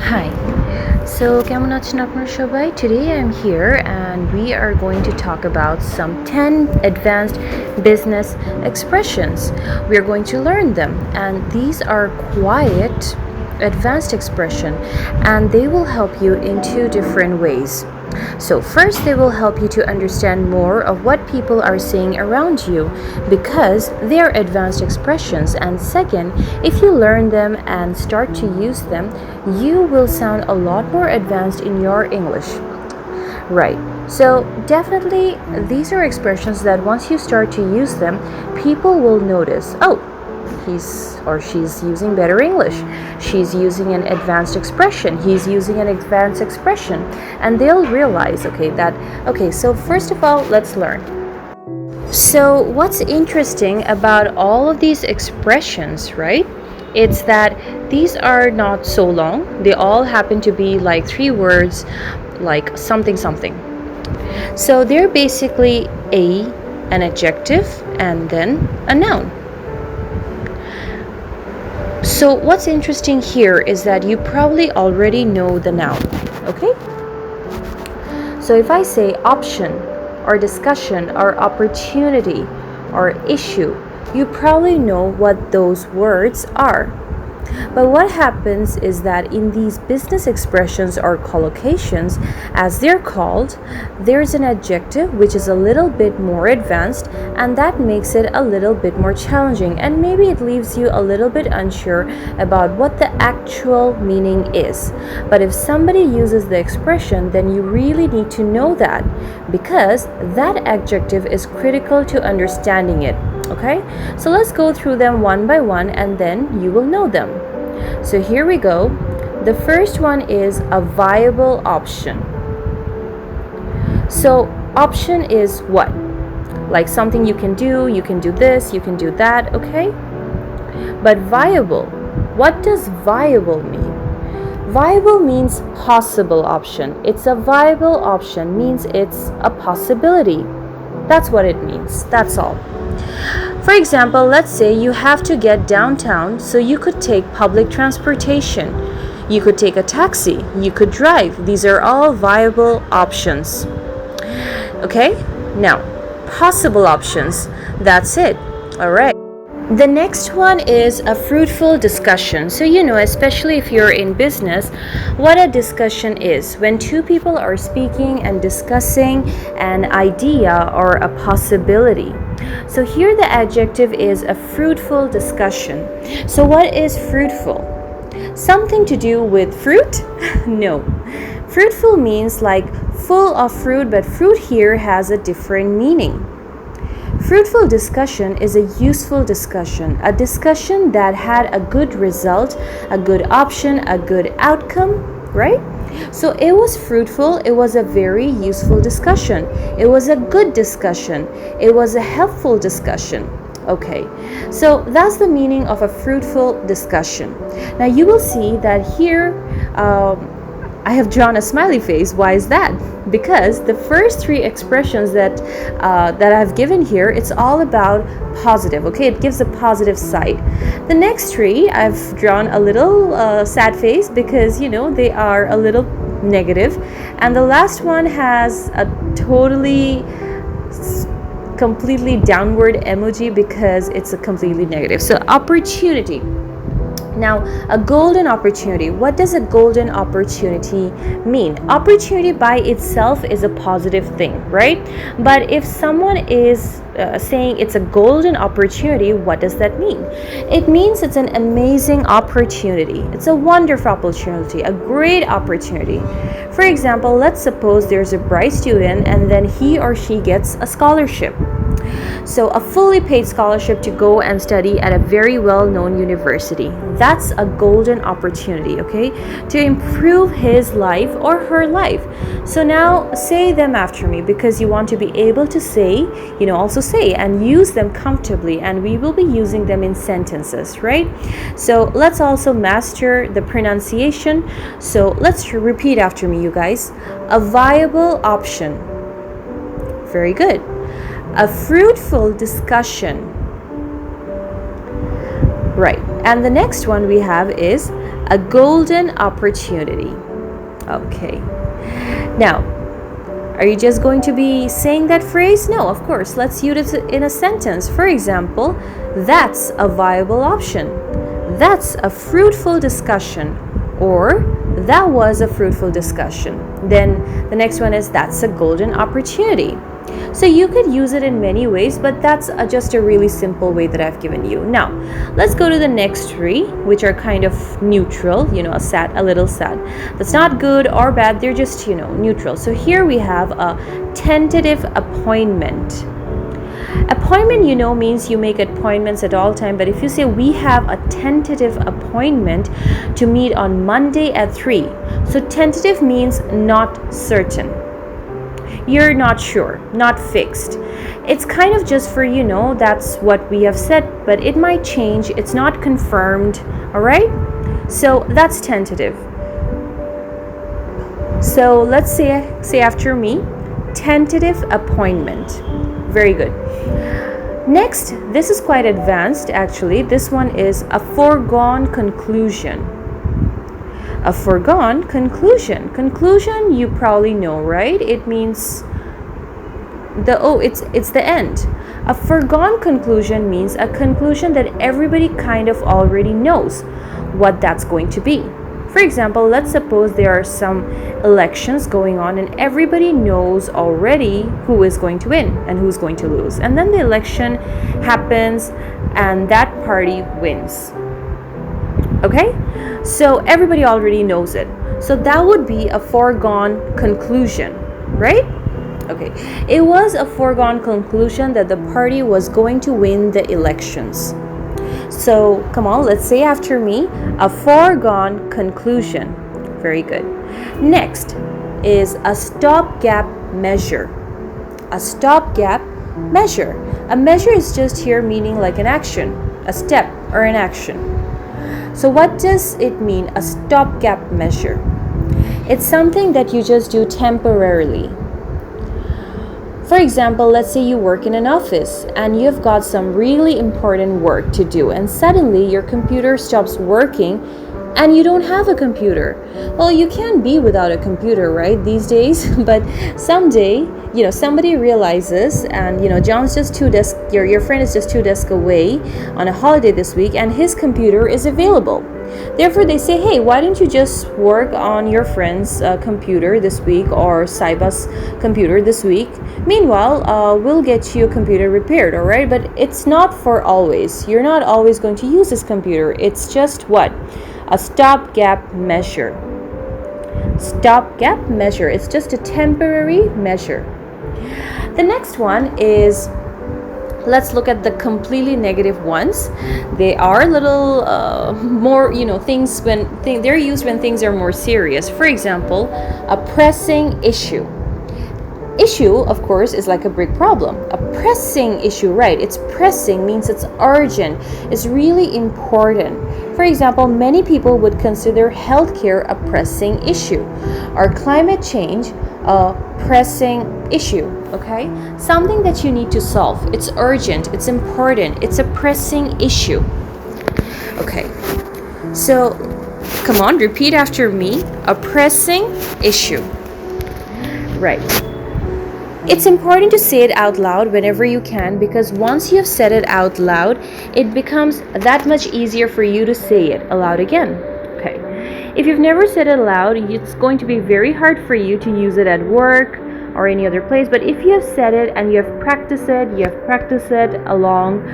Hi. কেমন আছেন আপনারা সবাই? Today I'm here and we are going to talk about some 10 advanced business expressions. We are going to learn them, and these are quite advanced expression, and they will help you in two different ways. So, first, they will help you to understand more of what people are saying around you because they are advanced expressions. And second, if you learn them and start to use them, you will sound a lot more advanced in your English. Right. So, definitely, these are expressions that once you start to use them, people will notice, oh, he's or she's using better English. She's using an advanced expression. He's using an advanced expression. And they'll realize, okay, so first of all, let's learn. So, what's interesting about all of these expressions, right? It's that these are not so long. They all happen to be like 3 words, like something something. So, they're basically an adjective, and then a noun. So what's interesting here is that you probably already know the noun, okay? So if I say option or discussion or opportunity or issue, you probably know what those words are. But what happens is that in these business expressions or collocations, as they're called, there's an adjective which is a little bit more advanced, and that makes it a little bit more challenging, and maybe it leaves you a little bit unsure about what the actual meaning is. But if somebody uses the expression, then you really need to know that because that adjective is critical to understanding it. Okay, so let's go through them one by one and then you will know them. So here we go. The first one is a viable option. So option is what? Like something you can do this, you can do that, okay? But viable, what does viable mean? Viable means possible option. It's a viable option, means it's a possibility. That's what it means, that's all. For example, let's say you have to get downtown, so you could take public transportation. You could take a taxi, you could drive. These are all viable options. Okay? Now, possible options. That's it. All right. The next one is a fruitful discussion. So, especially if you're in business, what a discussion is when two people are speaking and discussing an idea or a possibility. So, here the adjective is a fruitful discussion. So, what is fruitful? Something to do with fruit? No. Fruitful means like full of fruit, but fruit here has a different meaning. Fruitful discussion is a useful discussion, a discussion that had a good result, a good option, a good outcome, right? So it was fruitful, it was a very useful discussion, it was a good discussion, it was a helpful discussion. Okay, so that's the meaning of a fruitful discussion. Now you will see that here I have drawn a smiley face. Why is that? Because the first 3 expressions that I've given here, it's all about positive. Okay, it gives a positive side. The next 3, I've drawn a little sad face because they are a little negative, and the last one has a completely downward emoji because it's a completely negative. So opportunity. Now, a golden opportunity. What does a golden opportunity mean? Opportunity by itself is a positive thing, right? But if someone is saying it's a golden opportunity, what does that mean? It means it's an amazing opportunity. It's a wonderful opportunity, a great opportunity. For example, let's suppose there's a bright student and then he or she gets a scholarship. So a fully paid scholarship to go and study at a very well-known university. That's a golden opportunity, okay? To improve his life or her life. So now say them after me because you want to be able to say, also say and use them comfortably, and we will be using them in sentences, right? So let's also master the pronunciation. So let's repeat after me, you guys. A viable option. Very good. A fruitful discussion. Right. And the next one we have is A golden opportunity. Okay. Now, are you just going to be saying that phrase? No, of course. Let's use it in a sentence. For example, that's a viable option. That's a fruitful discussion. Or that was a fruitful discussion. Then the next one is that's a golden opportunity. So you could use it in many ways, but that's just a really simple way that I've given you. Now, let's go to the next three, which are kind of neutral, a little sad. That's not good or bad, they're just, neutral. So here we have a tentative appointment. Appointment, means you make appointments at all time, but if you say we have a tentative appointment to meet on Monday at 3, so tentative means not certain. You're not sure, not fixed. It's kind of just for that's what we have said, but it might change. It's not confirmed, all right? So that's tentative. So let's say after me, tentative appointment. Very good. Next, this is quite advanced actually. This one is a foregone conclusion. A foregone conclusion. Conclusion, you probably know, right? It means it's the end. A foregone conclusion means a conclusion that everybody kind of already knows what that's going to be. For example, let's suppose there are some elections going on and everybody knows already who is going to win and who's going to lose. And then the election happens and that party wins. Okay? So everybody already knows it. So that would be a foregone conclusion, right? Okay. It was a foregone conclusion that the party was going to win the elections. So come on, let's say after me, a foregone conclusion. Very good. Next is a stopgap measure. A stopgap measure. A measure is just here meaning like an action, a step or an action. So what does it mean, a stopgap measure? It's something that you just do temporarily. For example, let's say you work in an office and you've got some really important work to do and suddenly your computer stops working and you don't have a computer. Well, you can't be without a computer, right, these days? But someday, somebody realizes and, John's just your friend is just 2 desks away on a holiday this week and his computer is available. Therefore, they say, hey, why don't you just work on your friend's computer this week or Saiba's computer this week? Meanwhile, we'll get you a computer repaired, all right? But it's not for always. You're not always going to use this computer. It's just what? A stopgap measure. Stopgap measure. It's just a temporary measure. The next one is, let's look at the completely negative ones. They are a little more, things they're used when things are more serious. For example, a pressing issue. Issue, of course, is like a big problem. A pressing issue, right? It's pressing means it's urgent. It's really important. For example, many people would consider healthcare a pressing issue or climate change a pressing issue, okay? Something that you need to solve. It's urgent, it's important, it's a pressing issue. Okay, so come on, repeat after me. A pressing issue. Right. It's important to say it out loud whenever you can, because once you've said it out loud, it becomes that much easier for you to say it aloud again. Okay. If you've never said it aloud, it's going to be very hard for you to use it at work or any other place. But if you have said it and you have practiced it along,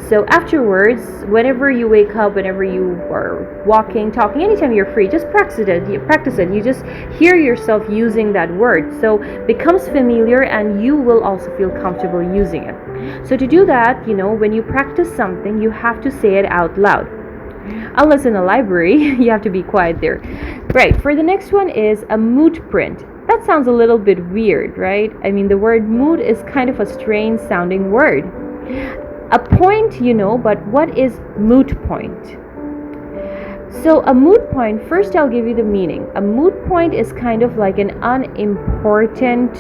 so afterwards, whenever you wake up, whenever you are walking, talking, anytime you're free, just practice it. You just hear yourself using that word. So it becomes familiar and you will also feel comfortable using it. So to do that, when you practice something, you have to say it out loud. Unless in a library, you have to be quiet there. Right, for the next one is a moot print. That sounds a little bit weird, right? I mean, the word moot is kind of a strange sounding word. A point, but what is moot point? So a moot point, first I'll give you the meaning. A moot point is kind of like an unimportant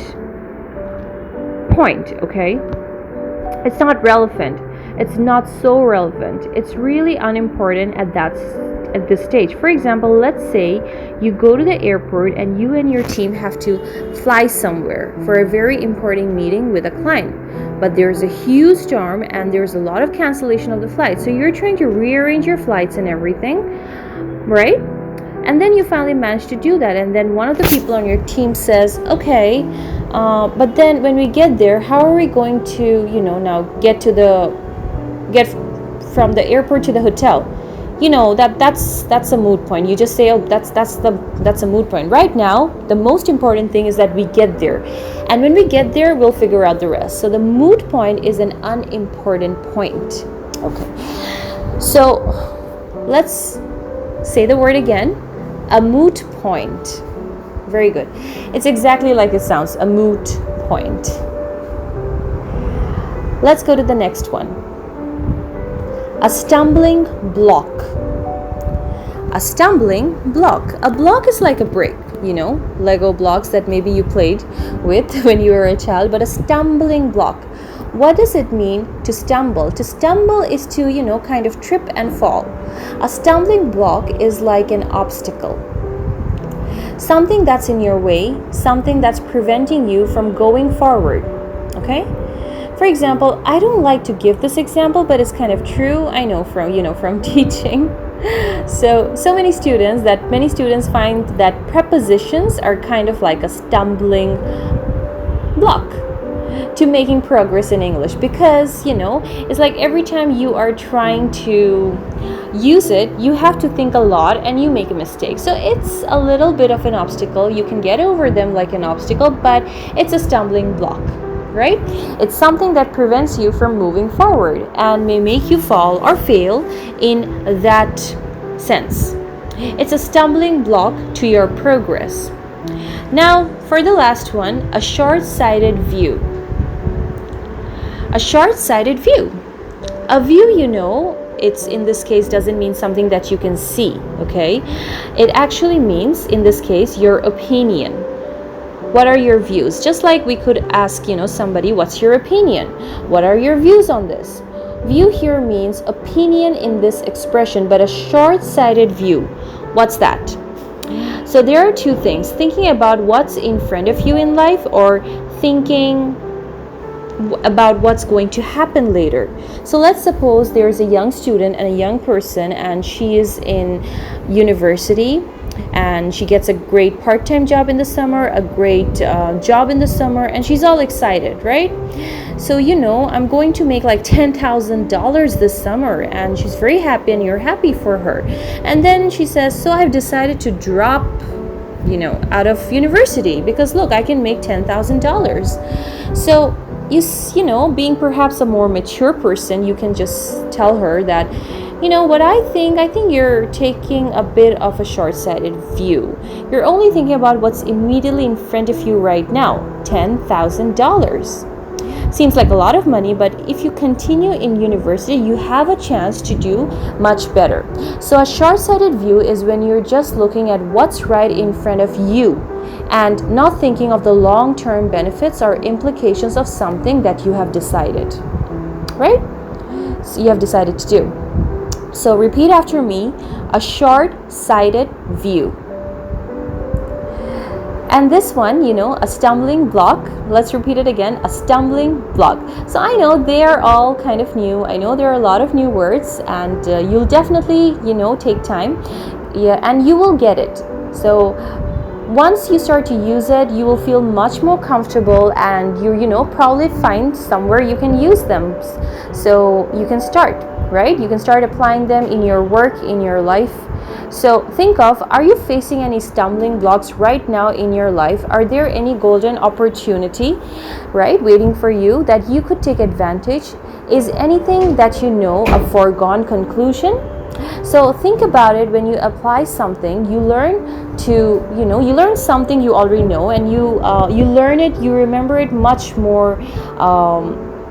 point, okay? It's not relevant. It's not so relevant. It's really unimportant at at this stage. For example, let's say you go to the airport and you and your team have to fly somewhere for a very important meeting with a client, but there's a huge storm and there's a lot of cancellation of the flight. So you're trying to rearrange your flights and everything, right? And then you finally manage to do that, and then one of the people on your team says, okay, but then when we get there, how are we going to, now get from the airport to the hotel? That's a moot point. You just say, oh, that's a moot point. Right now, the most important thing is that we get there, and when we get there, we'll figure out the rest. So the moot point is an unimportant point. Okay, so let's say the word again. A moot point. Very good. It's exactly like it sounds, a moot point. Let's go to the next one. A stumbling block. A stumbling block. A block is like a brick, Lego blocks that maybe you played with when you were a child, but a stumbling block. What does it mean to stumble? To stumble is to, kind of trip and fall. A stumbling block is like an obstacle. Something that's in your way, something that's preventing you from going forward. Okay? For example, I don't like to give this example, but it's kind of true. I know from teaching. So many students find that prepositions are kind of like a stumbling block to making progress in English, because it's like every time you are trying to use it, you have to think a lot and you make a mistake. So it's a little bit of an obstacle. You can get over them like an obstacle, but it's a stumbling block, right? It's something that prevents you from moving forward and may make you fall or fail in that sense. It's a stumbling block to your progress. Now, for the last one, a short-sighted view. A short-sighted view. A view, it's in this case doesn't mean something that you can see, okay? It actually means, in this case, your opinion. What are your views? Just like we could ask, somebody, what's your opinion? What are your views on this? View here means opinion in this expression, but a short-sighted view. What's that? So there are two things: thinking about what's in front of you in life, or thinking about what's going to happen later. So let's suppose there's a young student and a young person, and she is in university, and she gets a great part-time job in the summer, a great job in the summer, and she's all excited, right? So I'm going to make like $10,000 this summer, and she's very happy, and you're happy for her. And then she says, so I've decided to drop out of university because look, I can make $10,000. So being perhaps a more mature person, you can just tell her that, what I think you're taking a bit of a short-sighted view. You're only thinking about what's immediately in front of you right now, $10,000. Seems like a lot of money, but if you continue in university, you have a chance to do much better. So a short-sighted view is when you're just looking at what's right in front of you and not thinking of the long-term benefits or implications of something that you have decided, right? So you have decided to do. So repeat after me: a short-sighted view. And this one, a stumbling block. Let's repeat it again: a stumbling block. So I know they are all kind of new. I know there are a lot of new words, and you'll definitely, take time, and you will get it. So once you start to use it, you will feel much more comfortable, and you probably find somewhere you can use them. So you can start, right? You can start applying them in your work, in your life. So think of, are you facing any stumbling blocks right now in your life? Are there any golden opportunity, right, waiting for you that you could take advantage? Is anything that a foregone conclusion? So think about it. When you apply something, you learn you learn something you already know, and you learn it, you remember it much more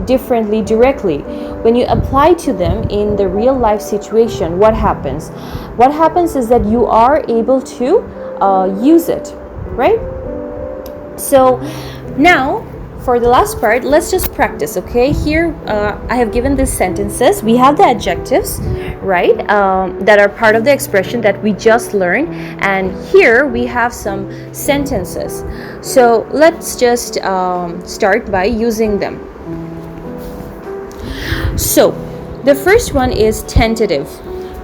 differently, directly. When you apply to them in the real life situation, what happens? What happens is that you are able to use it, right? So now, for the last part, let's just practice, okay? Here, I have given these sentences. We have the adjectives, right, that are part of the expression that we just learned. And here we have some sentences. So let's just start by using them. So the first one is tentative.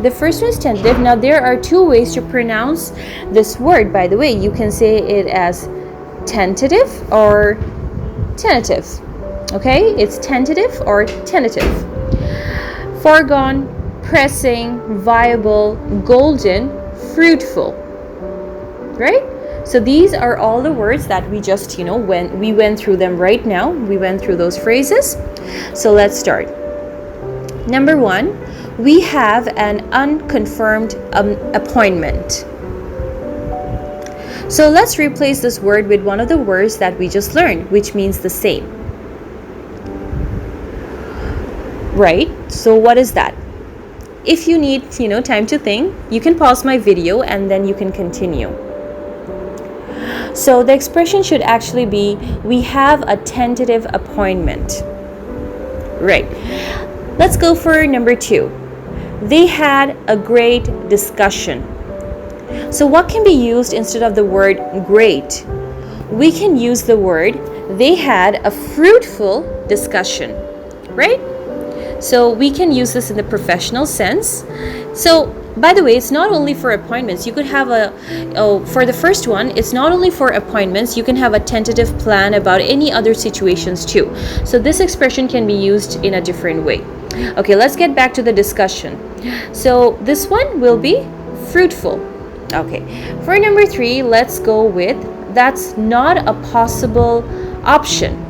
The first one is tentative. Now, there are two ways to pronounce this word, by the way. You can say it as tentative or tentative. Okay, it's tentative or tentative. Foregone, pressing, viable, golden, fruitful. Right? So these are all the words that we just, when we went through them right now. We went through those phrases. So let's start. Number one, we have an unconfirmed appointment. So let's replace this word with one of the words that we just learned, which means the same. Right? So what is that? If you need, time to think, you can pause my video and then you can continue. So the expression should actually be, we have a tentative appointment. Right. Let's go for number two. They had a great discussion. So what can be used instead of the word great? We can use the word, they had a fruitful discussion, right? So we can use this in the professional sense. So, by the way, it's not only for appointments. You could have for the first one, it's not only for appointments. You can have a tentative plan about any other situations too. So this expression can be used in a different way. Okay, let's get back to the discussion. So this one will be fruitful. Okay, for number three, let's go with, that's not a possible option.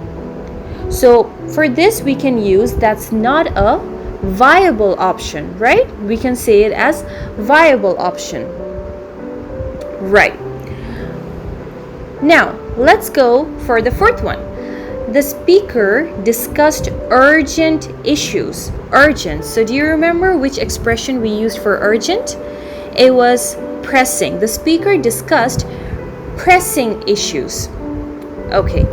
So for this, we can use, that's not a viable option, right? We can say it as viable option. Right. Now, let's go for the fourth one. The speaker discussed urgent issues. Urgent. So do you remember which expression we used for urgent? It was pressing. The speaker discussed pressing issues. Okay.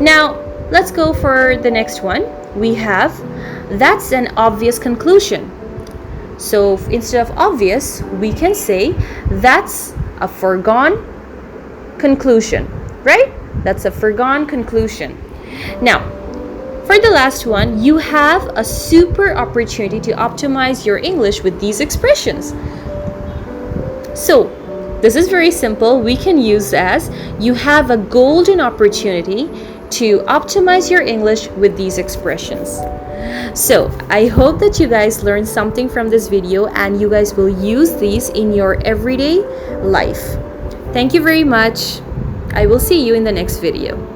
Now, let's go for the next one. We have, that's an obvious conclusion. So instead of obvious, we can say that's a foregone conclusion, right? That's a foregone conclusion. Now, for the last one, you have a super opportunity to optimize your English with these expressions. So, this is very simple. We can use as, you have a golden opportunity to optimize your English with these expressions. So, I hope that you guys learned something from this video and you guys will use these in your everyday life. Thank you very much. I will see you in the next video.